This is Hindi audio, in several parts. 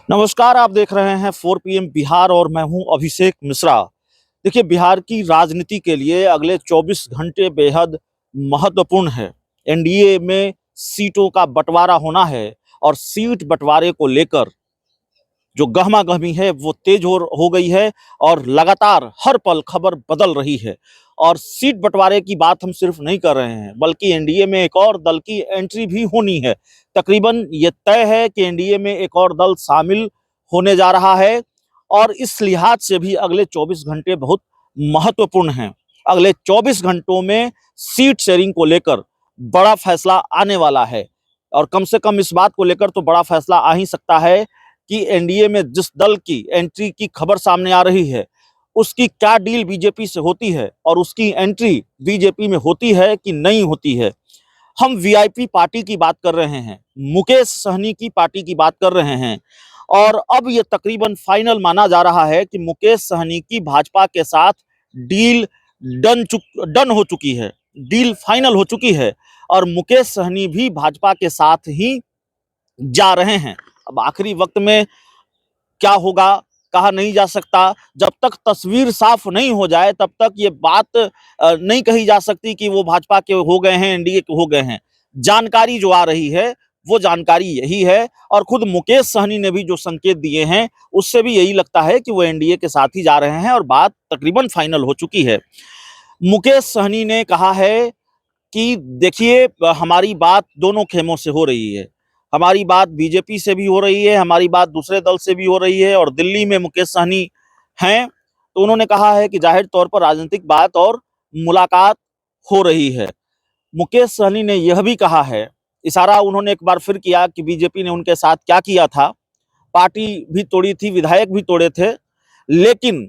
नमस्कार, आप देख रहे हैं 4 PM बिहार और मैं हूं अभिषेक मिश्रा। देखिए, बिहार की राजनीति के लिए अगले 24 घंटे बेहद महत्वपूर्ण है। एनडीए में सीटों का बंटवारा होना है और सीट बंटवारे को लेकर जो गहमा-गहमी है वो तेज हो गई है और लगातार हर पल खबर बदल रही है। और सीट बंटवारे की बात हम सिर्फ नहीं कर रहे हैं, बल्कि एनडीए में एक और दल की एंट्री भी होनी है। तकरीबन ये तय है कि एनडीए में एक और दल शामिल होने जा रहा है और इस लिहाज से भी अगले 24 घंटे बहुत महत्वपूर्ण हैं। अगले 24 घंटों में सीट शेयरिंग को लेकर बड़ा फैसला आने वाला है और कम से कम इस बात को लेकर तो बड़ा फैसला आ ही सकता है कि एनडीए में जिस दल की एंट्री की खबर सामने आ रही है उसकी क्या डील बीजेपी से होती है और उसकी एंट्री बीजेपी में होती है कि नहीं होती है। हम वीआईपी पार्टी की बात कर रहे हैं, मुकेश सहनी की पार्टी की बात कर रहे हैं और अब ये तकरीबन फाइनल माना जा रहा है कि मुकेश सहनी की भाजपा के साथ डील डन हो चुकी है, डील फाइनल हो चुकी है और मुकेश सहनी भी भाजपा के साथ ही जा रहे हैं। अब आखिरी वक्त में क्या होगा कहा नहीं जा सकता। जब तक तस्वीर साफ नहीं हो जाए तब तक ये बात नहीं कही जा सकती कि वो भाजपा के हो गए हैं, एनडीए के हो गए हैं। जानकारी जो आ रही है वो जानकारी यही है और खुद मुकेश सहनी ने भी जो संकेत दिए हैं उससे भी यही लगता है कि वो एनडीए के साथ ही जा रहे हैं और बात तकरीबन फाइनल हो चुकी है। मुकेश सहनी ने कहा है कि देखिए, हमारी बात दोनों खेमों से हो रही है। हमारी बात बीजेपी से भी हो रही है, हमारी बात दूसरे दल से भी हो रही है और दिल्ली में मुकेश सहनी हैं, तो उन्होंने कहा है कि जाहिर तौर पर राजनीतिक बात और मुलाकात हो रही है। मुकेश सहनी ने यह भी कहा है, इशारा उन्होंने एक बार फिर किया कि बीजेपी ने उनके साथ क्या किया था, पार्टी भी तोड़ी थी, विधायक भी तोड़े थे, लेकिन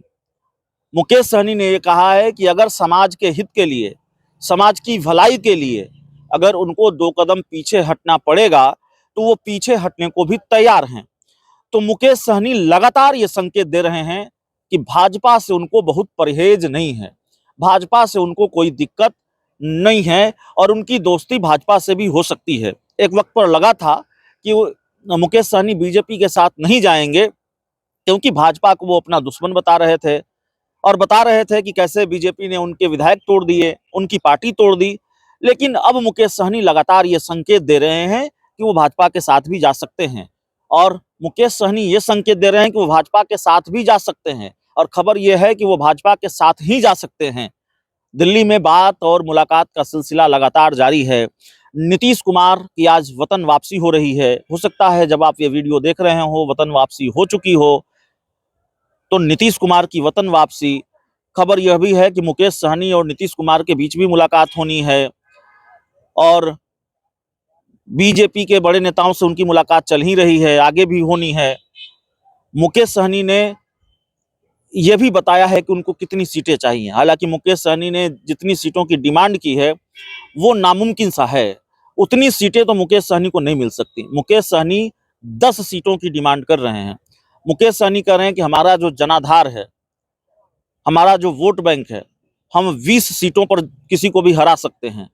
मुकेश सहनी ने यह कहा है कि अगर समाज के हित के लिए, समाज की भलाई के लिए अगर उनको 2 कदम पीछे हटना पड़ेगा तो वो पीछे हटने को भी तैयार हैं। तो मुकेश सहनी लगातार ये संकेत दे रहे हैं कि भाजपा से उनको बहुत परहेज नहीं है, भाजपा से उनको कोई दिक्कत नहीं है और उनकी दोस्ती भाजपा से भी हो सकती है। एक वक्त पर लगा था कि मुकेश सहनी बीजेपी के साथ नहीं जाएंगे क्योंकि भाजपा को वो अपना दुश्मन बता रहे थे और बता रहे थे कि कैसे बीजेपी ने उनके विधायक तोड़ दिए, उनकी पार्टी तोड़ दी। लेकिन अब मुकेश सहनी लगातार ये संकेत दे रहे हैं कि वो भाजपा के साथ भी जा सकते हैं और मुकेश सहनी ये संकेत दे रहे हैं कि वो भाजपा के साथ भी जा सकते हैं और खबर ये है कि वो भाजपा के साथ ही जा सकते हैं। दिल्ली में बात और मुलाकात का सिलसिला लगातार जारी है। नीतीश कुमार की आज वतन वापसी हो रही है। हो सकता है जब आप ये वीडियो देख रहे हो वतन वापसी हो चुकी हो। तो नीतीश कुमार की वतन वापसी, खबर यह भी है कि मुकेश सहनी और नीतीश कुमार के बीच भी मुलाकात होनी है और बीजेपी के बड़े नेताओं से उनकी मुलाकात चल ही रही है, आगे भी होनी है। मुकेश सहनी ने यह भी बताया है कि उनको कितनी सीटें चाहिए। हालांकि मुकेश सहनी ने जितनी सीटों की डिमांड की है वो नामुमकिन सा है, उतनी सीटें तो मुकेश सहनी को नहीं मिल सकती। मुकेश सहनी 10 सीटों की डिमांड कर रहे हैं। मुकेश सहनी कह रहे हैं कि हमारा जो जनाधार है, हमारा जो वोट बैंक है, हम 20 सीटों पर किसी को भी हरा सकते हैं।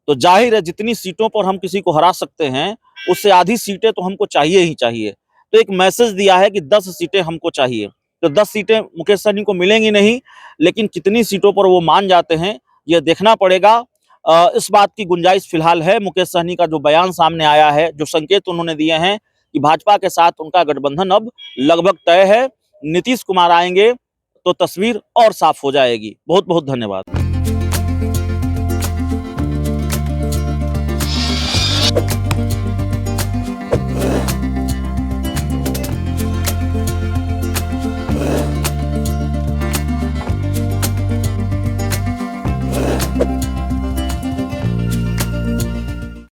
तो जाहिर है जितनी सीटों पर हम किसी को हरा सकते हैं उससे आधी सीटें तो हमको चाहिए ही चाहिए। तो एक मैसेज दिया है कि 10 सीटें हमको चाहिए। तो 10 सीटें मुकेश सहनी को मिलेंगी नहीं, लेकिन कितनी सीटों पर वो मान जाते हैं यह देखना पड़ेगा। इस बात की गुंजाइश फिलहाल है। मुकेश सहनी का जो बयान सामने आया है, जो संकेत उन्होंने दिए हैं कि भाजपा के साथ उनका गठबंधन अब लगभग तय है, नीतीश कुमार आएंगे तो तस्वीर और साफ हो जाएगी। बहुत बहुत धन्यवाद।